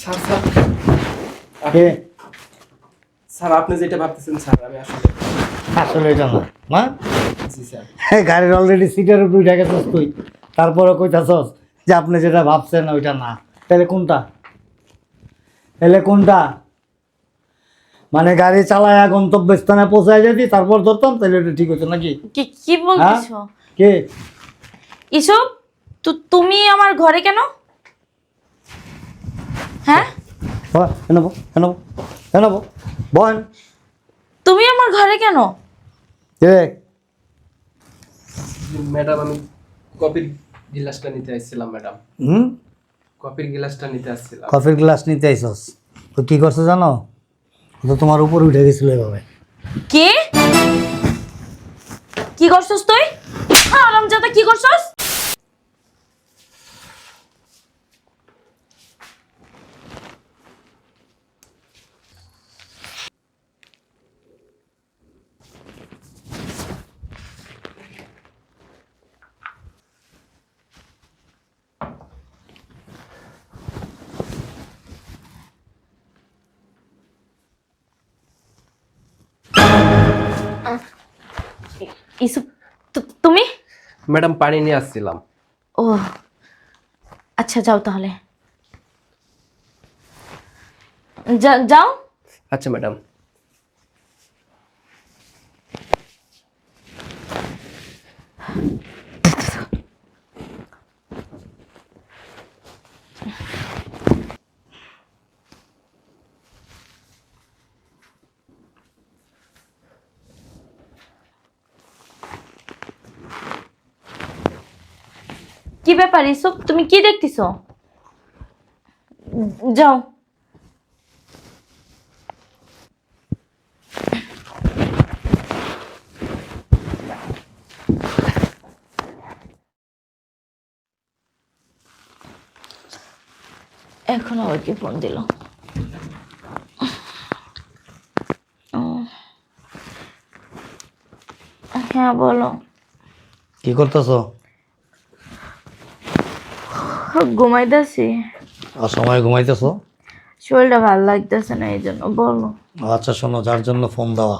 Sir sir কে sir আপনি যেটা ভাবতেছেন স্যার আমি আসলে আসলে এটা না মা জি স্যার গাড়ির অলরেডি সিটের উপর উঠে গেছিস তুই, তারপরে কইতাছস যে আপনি যেটা ভাবছেন ওইটা না। তাহলে কোনটা? তাহলে কোনটা? মানে গাড়ি চালায় গন্তব্যস্থানে পৌঁছায় যদি তারপর ধরতাম তাহলে এটা ঠিক হতো নাকি? কি কি হ্যাঁ বলতেছো কে? এসব? তুমি আমার ঘরে কেন? হ্যাঁ, এনাবো এনাবো এনাবো বল তুমি আমার ঘরে কেন? কে? ম্যাডাম আমি কফির গ্লাসটা নিতে আসছিলাম ম্যাডাম, হুম, কফির গ্লাসটা নিতে আসছিলাম। কফির গ্লাস নিতে আইসস তো কি করছো জানো? ও তো তোমার উপর উঠে গেছিল এভাবে। কে? কি করছস তুই? আরামজাদা কি করছস? ইসব তুমি? ম্যাডাম পানি নিয়ে আসছিলাম। ও আচ্ছা, যাও তাহলে। যাও। আচ্ছা ম্যাডাম। কি ব্যাপার ইসব, তুমি কি দেখতেছো? যাও। এখন আবার কি ফোন দিল? হ্যাঁ বলো। কি করতেছো? ঘুমাইতেছি। অসময়ে ঘুমাইতেছো? শরীরটা ভালো লাগতেছে না, এই জন্য। বলো। আচ্ছা শোনো, যার জন্য ফোন দেওয়া,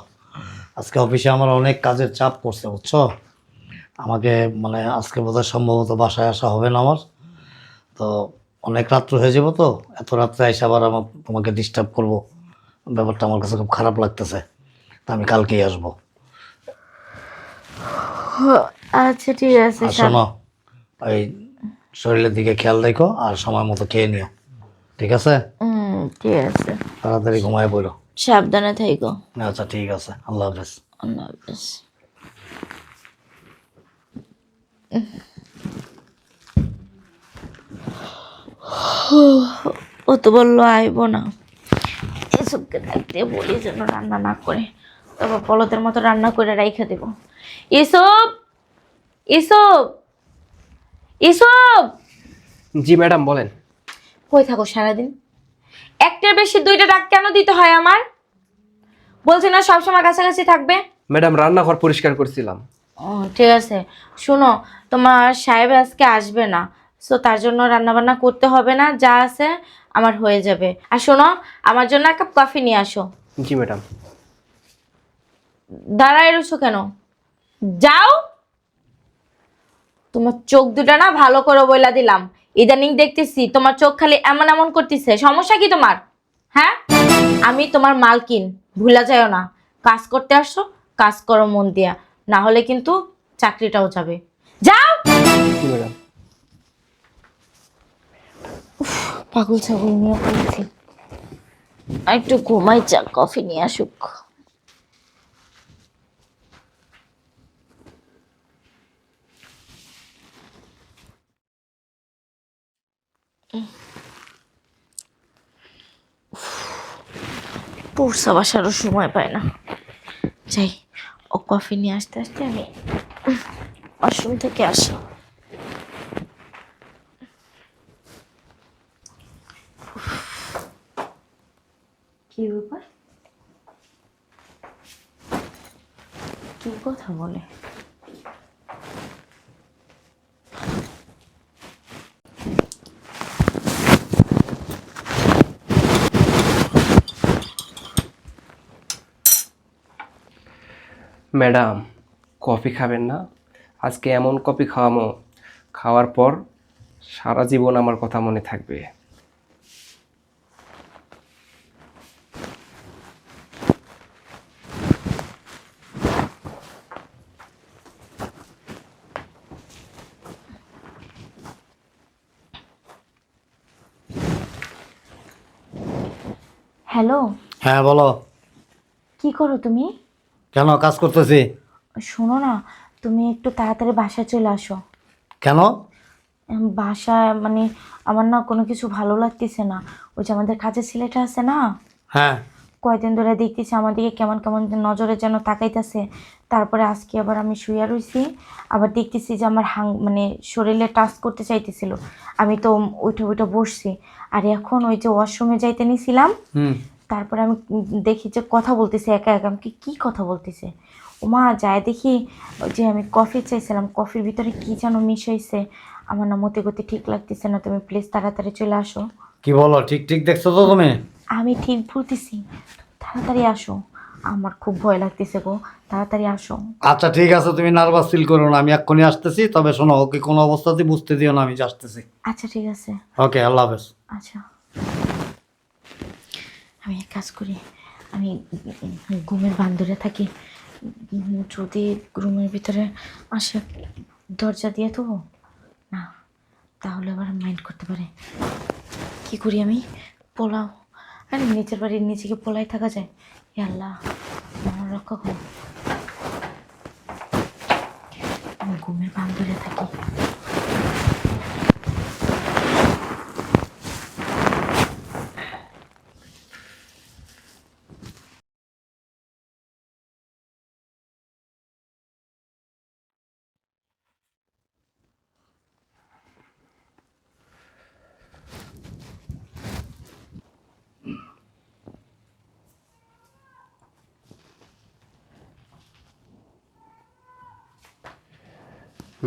আজকে অফিসে আমার অনেক কাজের চাপ পড়ছে বুঝছো। আমাকে মানে আজকে বোধহয় সম্ভবত বাসায় আসা হবে না আমার। তো অনেক রাত্র হয়ে যাবো, তো এত রাত্রে এসে আবার আমার তোমাকে ডিস্টার্ব করবো, ব্যাপারটা আমার কাছে খুব খারাপ লাগতেছে। তা আমি কালকেই আসবো। আচ্ছা ঠিক আছে। আর শোনো, ওই শরীরের দিকে খেয়াল রেখো আর সময় মতো খেয়ে নিও, ঠিক আছে? ঠিক আছে। তাড়াতাড়ি ঘুমায় পড়ো। সাবধানে থেকো। আচ্ছা ঠিক আছে, আল্লাহ হাফেজ। আল্লাহ হাফেজ। ও তো বললো আইবো না। এসবকে থাকতে বলি যেন রান্না না করে, তবে পলতের মতো রান্না করে রাইখা দেব। এসব এসব এসব জি ম্যাডাম বলেন। কই থাকো সারাদিন? একটার বেশি দুইটা ডাক কেন দিতে হয় আমার? বলছি না সবসময় কাছাকাছি থাকবে? ম্যাডাম রান্নাঘর পরিষ্কার করছিলাম। ও ঠিক আছে। শোনো, তোমার সাহেব আজকে আসবে না, সো তার জন্য রান্না বান্না করতে হবে না, যা আছে আমার হয়ে যাবে। আর শোনো, আমার জন্য এক কাপ কফি নিয়ে আসো। জি ম্যাডাম। দাঁড়ায় রইছো কেন? যাও। তোমার চোখ দুটা না ভালো করে বইলা দিলাম, ইদানিং দেখতেছি তোমার চোখ খালি এমন এমন করতেছে। সমস্যা কি তোমার? হ্যাঁ, আমি তোমার মালকিন, ভুলা যাও না। কাজ করতে আসছো, কাজ করো মন দিয়া, না হলে কিন্তু চাকরিটাও যাবে। যাও। জি ম্যাডাম। পাগল ছাগল নিয়ে পড়েছি। আর একটু ঘুমাই, চা কফি নিয়ে আসুক। পড়সা বাসারও সময় পায় না। যাই, ও কফি নিয়ে আসতে আসতে আমি ওয়াশরুম থেকে আসি। কি ব্যাপার? কি কথা বলে? ম্যাডাম, কফি খাবেন না? আজকে এমন কফি খাওয়ামো, খাওয়ার পর সারা জীবন আমার কথা মনে থাকবে। হ্যালো, হ্যাঁ বলো। কি করো তুমি? কেন কাজ করতেছি? শোনো না, তুমি একটু তাড়াতাড়ি বাসায় চলে আসো। কেন? বাসায় মানে আমার না কোনো কিছু ভালো লাগতেছে না। ওই যে আমাদের কাজের ছেলেটা আছে না, হ্যাঁ। কয়দিন ধরে দেখতেছি আমার দিকে কেমন কেমন নজরে যেন তাকাইতেছে। তারপরে আজকে আবার আমি শুয়ে রইছি, আবার দেখতেছি যে আমার মানে শরীরে টাচ করতে চাইতেছিল। আমি তো উঠে উঠে বসছি। আর এখন ওই যে ওয়াশরুমে যাইতে নিছিলাম, তারপরে আমি দেখি যে কথা বলতেছে একা একা। আমাকে কি কথা বলতেছে? ওমা, যায় দেখি ওই যে আমি কফি চাইছিলাম, কফির ভিতরে কি যেন মিশ হয়েছে। আমার না মতে গতি ঠিক লাগতেছে না, তুমি প্লিজ তাড়াতাড়ি চলে আসো। কি বলো? ঠিক ঠিক দেখছো তো তুমি? আমি ঠিক বলতেছি, তাড়াতাড়ি আসো। আমার খুব ভয় লাগতেছে গো, তাড়াতাড়ি আসো। আচ্ছা ঠিক আছে, তুমি নার্ভাস ফিল করো না, আমি এক্ষুনি আসতেছি। তবে শোনো, ওকে কোনো অবস্থাতেই বুঝতে দিও না আমি যে আসতেছি। আচ্ছা ঠিক আছে। ওকে, আল্লাহ হাফেজ। আচ্ছা, আমি এক কাজ করি, আমি ঘুমের বান্দরে থাকি। যদি রুমের ভিতরে আসে দরজা দিয়ে তো না, তাহলে আবার মাইন্ড করতে পারে। কি করি আমি? পোলাও। আরে নিচের বাড়ির নিচে পোলাই থাকা যায়? এ আল্লাহ, আমার রক্ষা করো। আমি ঘুমের বান্দরে থাকি।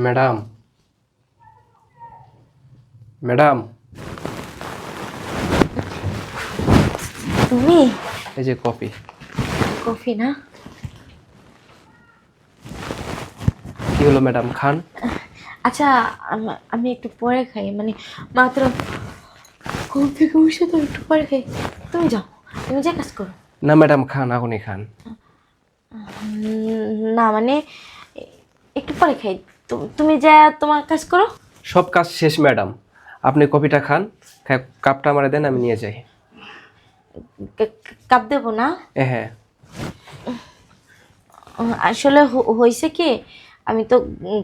ম্যাডাম, ম্যাডাম, তুমি? এই যে কফি। কফি না? কি হলো ম্যাডাম, খান। আচ্ছা, আমি একটু পরে খাই, মানে মাত্র ঘুম থেকে উঠে তো একটু পরে খাই। তুমি যাও, তুমি যে কাজ করো। না ম্যাডাম, খান, এখনই খান। না মানে একটু পরে খাই। তুমি যা তোমার কাজ করো। সব কাজ শেষ ম্যাডাম, আপনি কফিটা খান, কাপটা আমারে দেন, আমি নিয়ে যাই। কাপ দেবো না? হ্যাঁ। আসলে হয়েছে কি, আমি তো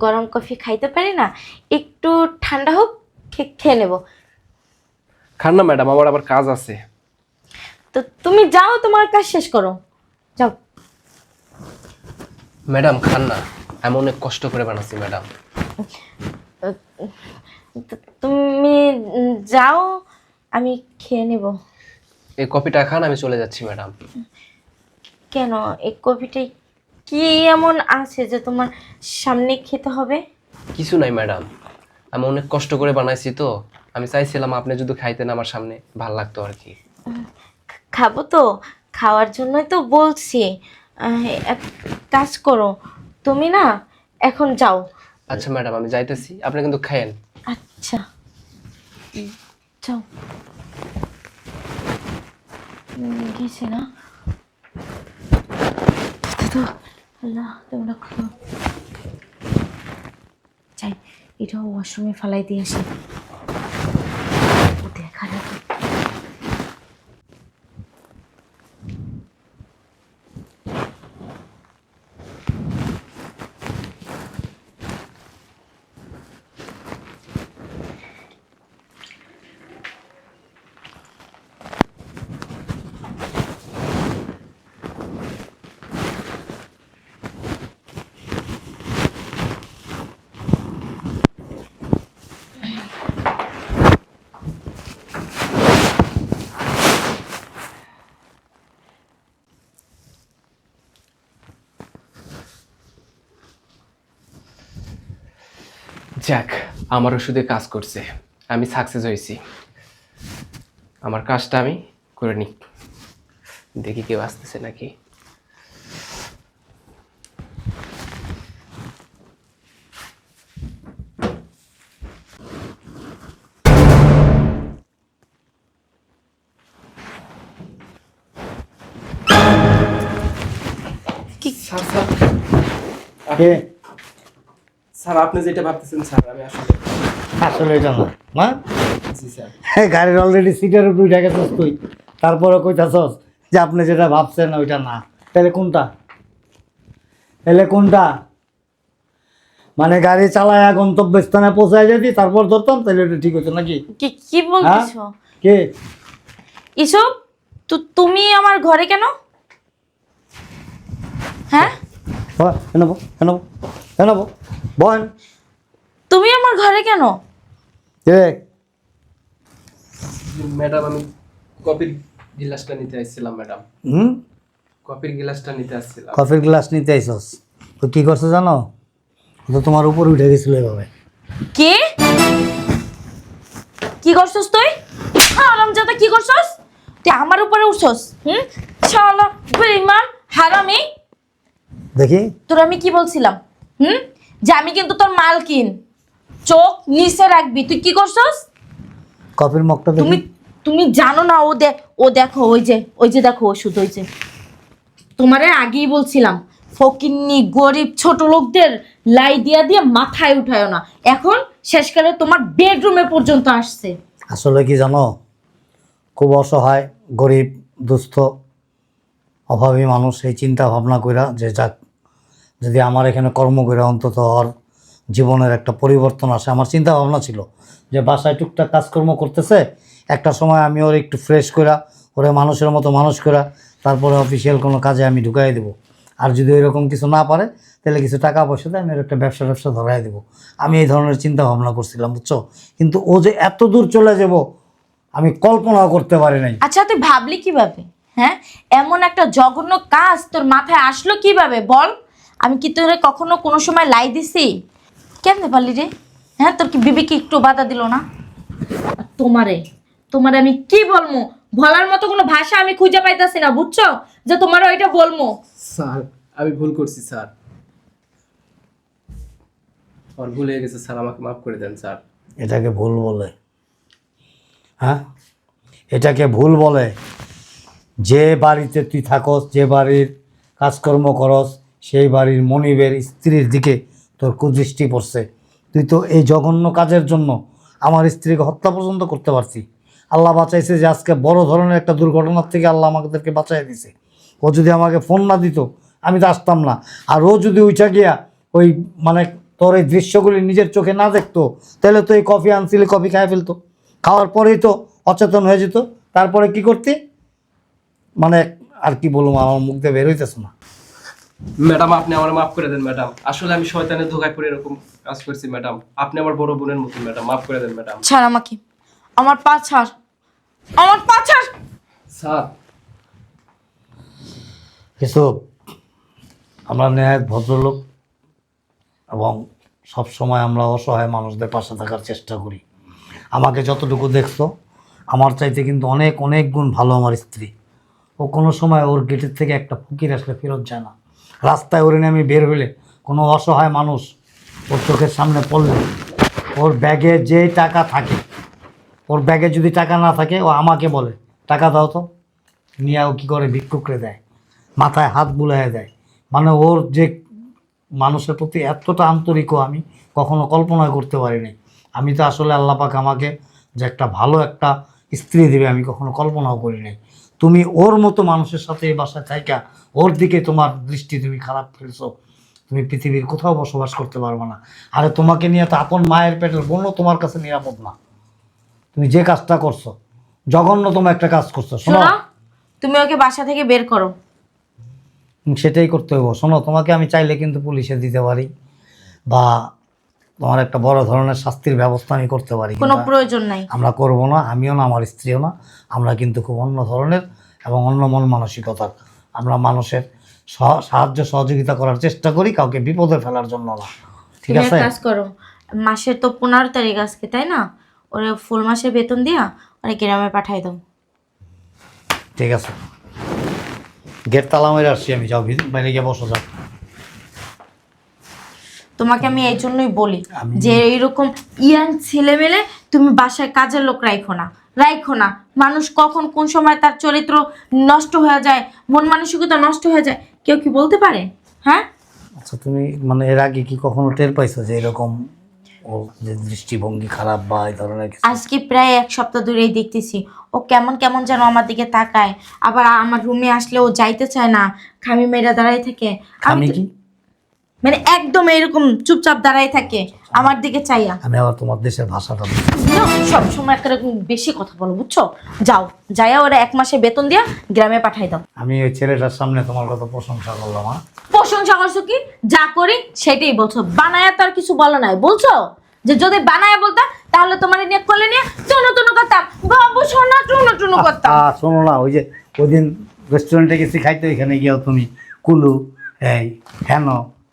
গরম কফি খাইতে পারি না, একটু ঠান্ডা হোক খেয়ে নেবো। খান না ম্যাডাম, আমার আবার কাজ আছে। তো তুমি যাও, তোমার কাজ শেষ করো, যাও। ম্যাডাম খান না, আমি অনেক কষ্ট করে বানাচ্ছি ম্যাডাম। তুমি যাও, আমি খেয়ে নেব। এই কফিটা খান, আমি চলে যাচ্ছি ম্যাডাম। কেন, এই কফিটাই কি এমন আছে যে তোমার সামনে খেতে হবে? কিছু নাই ম্যাডাম, আমি অনেক কষ্ট করে বানাইছি তো, আমি চাইছিলাম আপনি যদি খাইতেন আমার সামনে, ভাল লাগতো আর কি। খাবো তো, খাওয়ার জন্যই তো বলছি। এক কাজ করো, তুমি না এখন যাও। আচ্ছা ম্যাডাম, আমি যাইতেছি, আপনি কিন্তু খায়েন। আচ্ছা, যাও। গেছি না তো? আল্লাহ, তুমি রাখো। যাই, এটাও ওয়াশরুমে ফালাই দিয়ে আসি। দেখা লাগে। যাক, আমার ওষুধে কাজ করছে, আমি সাকসেস হয়েছি। আমার কাজটা আমি করে নিই, দেখি কেউ আসতেছে নাকি। স্যার স্যার কে স্যার আপনি যেটা ভাবতেছেন স্যার আমি আসলে আসলে এটা না না জি স্যার হ্যাঁ, গাড়ির অলরেডি সিটের উপরে উঠে গেছস তুই, তারপরে কইতাছস যে আপনি যেটা ভাবছেন ওইটা না। তাহলে কোনটা? তাহলে কোনটা? মানে গাড়ি চালায় গন্তব্যস্থানে পৌঁছায় যদি তারপর ধরতাম তাহলে ওটা ঠিক হতো নাকি? কি কি বলতেছো কে? এসব? তুমি আমার ঘরে কেন? হ্যাঁ, এনাবো এনাবো এনাবো বল। তুমি আমার ঘরে কেন? কে? ম্যাডাম আমি কফির গ্লাসটা নিতে আসছিলাম ম্যাডাম, কফির গ্লাসটা নিতে আসছিলাম। কফির গ্লাস নিতে আইসস, তো কি করছো জানো? ও তো তোমার উপর উঠে গেছিল এভাবে। কে? কি করছস তুই? হারামজাদা, কি করছস তুই? আমার উপরে উঠছস? শালা বেঈমান হারামি। দেখি তোর আমি কি বলছিলাম? যে আমি কিন্তু তোর মালকিন, চোখ নিচে রাখবি। তুই কি করছস? কফির মগটা তুমি দেখি। তুমি জানো না, ও দেখো, ওই যে দেখো ওষুধ, ওই যে তোমারে আগেই বলছিলাম ফকিন্নি গরিব ছোট লোকদের লাই দিয়া দিয়ে মাথায় উঠায় না। এখন শেষকালে তোমার বেডরুমে পর্যন্ত আসছে। আসলে কি জানো, খুব অসহায় গরিব দুস্থ অভাবী মানুষ এই চিন্তা ভাবনা কইরা যে যাক, যদি আমার এখানে কর্ম করে অন্তত ওর জীবনের একটা পরিবর্তন আসে। আমার চিন্তা ভাবনা ছিল যে বাসায় টুকটাক কাজকর্ম করতেছে, একটা সময় আমি ওর একটু ফ্রেশ করা, ওরে মানুষের মতো মানুষ করা, তারপরে অফিসিয়াল কোনো কাজে আমি ঢুকাই দেবো। আর যদি এরকম কিছু না পারে তাহলে কিছু টাকা পয়সা দিয়ে আমি ওর একটা ব্যবসা ধরাই দেবো। আমি এই ধরনের চিন্তা ভাবনা করছিলাম, বুঝছো? কিন্তু ও যে এত দূর চলে যাব আমি কল্পনাও করতে পারি নাই। আচ্ছা তুই ভাবলি কিভাবে? হ্যাঁ, এমন একটা জঘন্য কাজ তোর মাথায় আসলো কিভাবে বল? আমি কি তোরে কখনো কোনো সময় লাই দিছি? কেমনে পারলি রে? হ্যাঁ, তোর কি বিবেকে একটু বাধা দিল না? আর তোমারে আমি কি বলবো, বলার মতো কোনো ভাষা আমি খুঁজে পাইতাছি না, বুঝছো? যে তোমার ওইটা বলবো। স্যার আমি ভুল করছি স্যার, আর ভুল হয়ে গেছে স্যার, আমাকে মাফ করে দেন স্যার। এটাকে ভুল বলে? হ্যাঁ, এটাকে ভুল বলে? যে বাড়িতে তুই থাকস, যে বাড়ির কাজকর্ম করস, সেই বাড়ির মনিবের স্ত্রীর দিকে তোর কুদৃষ্টি পড়ছে। তুই তো এই জঘন্য কাজের জন্য আমার স্ত্রীকে হত্যা পর্যন্ত করতে পারছি। আল্লাহ বাঁচাইছে যে আজকে বড় ধরনের একটা দুর্ঘটনার থেকে আল্লাহ আমাদেরকে বাঁচাই দিছে। ও যদি আমাকে ফোন না দিত আমি তো আসতাম না। আর ও যদি উঠা গিয়া ওই মানে তোর এই দৃশ্যগুলি নিজের চোখে না দেখতো তাহলে তো এই কফি আনছিলি, কফি খাই ফেলতো। খাওয়ার পরেই তো অচেতন হয়ে যেত। তারপরে কি করতি মানে আর কি বলবো, আমার মুখ দিয়ে বের হইতেছে না। ম্যাডাম আপনি আমার মাফ করে দেন ম্যাডাম, আসলে আমি শয়তানের ধোঁকায় পড়ে এরকম কাজ করছি ম্যাডাম। আপনি আমার বড় বোনের মতো ম্যাডাম, মাফ করে দেন ম্যাডাম। ছাড় আমাকে, আমার পা ছাড়, আমার পা ছাড়। স্যার কিছু আমরা ন্যায় ভদ্রলোক এবং সব সময় আমরা অসহায় মানুষদের পাশে থাকার চেষ্টা করি। আমাকে যতটুকু দেখছো আমার চাইতে কিন্তু অনেক অনেক গুণ ভালো আমার স্ত্রী। ও কোনো সময় ওর গেটের থেকে একটা ফকির আসলে ফেরত যায় না। রাস্তায় ওরে নিয়ে আমি বের হইলে কোনো অসহায় মানুষ ওর চোখের সামনে পড়লে ওর ব্যাগে যে টাকা থাকে, ওর ব্যাগে যদি টাকা না থাকে ও আমাকে বলে টাকা দাও তো, নিয়ে ও কী করে ভিক্ষুকরে দেয়, মাথায় হাত বুলাইয়া দেয়। মানে ওর যে মানুষের প্রতি এতটা আন্তরিক আমি কখনো কল্পনা করতে পারিনি। আমি তো আসলে আল্লাহ পাক আমাকে যে একটা ভালো একটা স্ত্রী দেবে আমি কখনো কল্পনাও করি নাই। তুমি ওর মতো মানুষের সাথে এই বাসায় থাইকা ওর দিকে তোমার দৃষ্টি তুমি খারাপ ফেলছো, তুমি পৃথিবীর কোথাও বসবাস করতে পারবে না। আরে তোমাকে নিয়ে তো আপন মায়ের পেটের বোনও তোমার কাছে নিরাপদ না। তুমি যে কাজটা করছো জঘন্যতম একটা কাজ করছো। শোনো, শোনো, তুমি ওকে বাসা থেকে বের করো। সেটাই করতে হইব। শোনো, তোমাকে আমি চাইলে কিন্তু পুলিশে দিতে পারি বা তোমার একটা বড় ধরনের শাস্তির ব্যবস্থা আমি করতে পারি, কোনো কিন্তু প্রয়োজন নাই। আমরা করব না। আমিও না, আমার স্ত্রীও না। আমরা কিন্তু খুব অন্য ধরনের এবং অন্য মন মানসিকতার। আমরা মানুষের সাহায্য সহযোগিতা করার চেষ্টা করি, কাউকে বিপদে ফেলার জন্য না। ঠিক তুমি এক আছে? কাজ করো, মাসের তো 15 তারিখ আজকে, তাই না? ওরে ফুল মাসের বেতন দিয়া ওরে গ্রামে পাঠাই দাও। ঠিক আছে, গেট তালা মেরে আসছি আমি। যাও বাইরে গিয়ে বসো, যাও। তোমাকে আমি এই জন্যই বলি যে এইরকম ইয়াং ছেলে মেলে তুমি বাসায় কাজের লোক রাখো না, রাখো না। মানুষ কখন কোন সময় তার চরিত্র নষ্ট হয়ে যায়, মন মানসিকতা নষ্ট হয়ে যায়, কেউ কি বলতে পারে? হ্যাঁ আচ্ছা তুমি মানে এর আগে কি কখনো টের পাইছো যে এরকম ওর যে দৃষ্টিভঙ্গি খারাপ বা এই ধরনের কিছু? আজকে প্রায় 1 সপ্তাহ ধরেই দেখতেছি ও কেমন কেমন যেন আমার দিকে তাকায়, আবার আমার রুমে আসলে ও যাইতে চায় না, খামি মেয়েরা দাঁড়াই থাকে। আমি কি মানে একদম এরকম চুপচাপ দাঁড়াই থাকে আমার দিকে চাইয়া। আমি আবার তোমার দেশের ভাষাটা বুঝি। সব সময় একটা রকম বেশি কথা বলো, বুঝছো? যাও যাইয়া ওরা 1 মাসে বেতন দিয়া গ্রামে পাঠাই দাও। আমি ওই ছেলেটার সামনে তোমার কথা প্রশংসা করলাম। প্রশংসা করছো কি? যা করি সেটাই বলছো, বানায়া তো আর কিছু বলো নাই। বলছো যে যদি বানায়া বলতা তাহলে তোমার নিয়ে করলে নিয়ে টুনু টুনু করতাম, বাবু সোনা টুনু টুনু করতাম। শোনো না, ওই যে ওই দিন রেস্টুরেন্টে গেছি খাইতে, ওইখানে গিয়েও তুমি কুলু এই হেন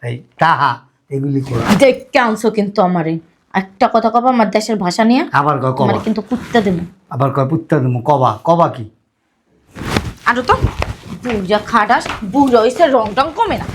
এই তাহা এগুলি করো। দেখতে আনছো কিন্তু আমারে একটা কথা কবা আমার দেশের ভাষা নিয়ে, আবার কয় কবা, আমারে কিন্তু কুত্তা দেবো। আবার কয় পুত্তা দেবো। কবা কবা কি? আরো তো বুড়া খাটাস, বুড়ো হয়েছে, রং টং কমে না।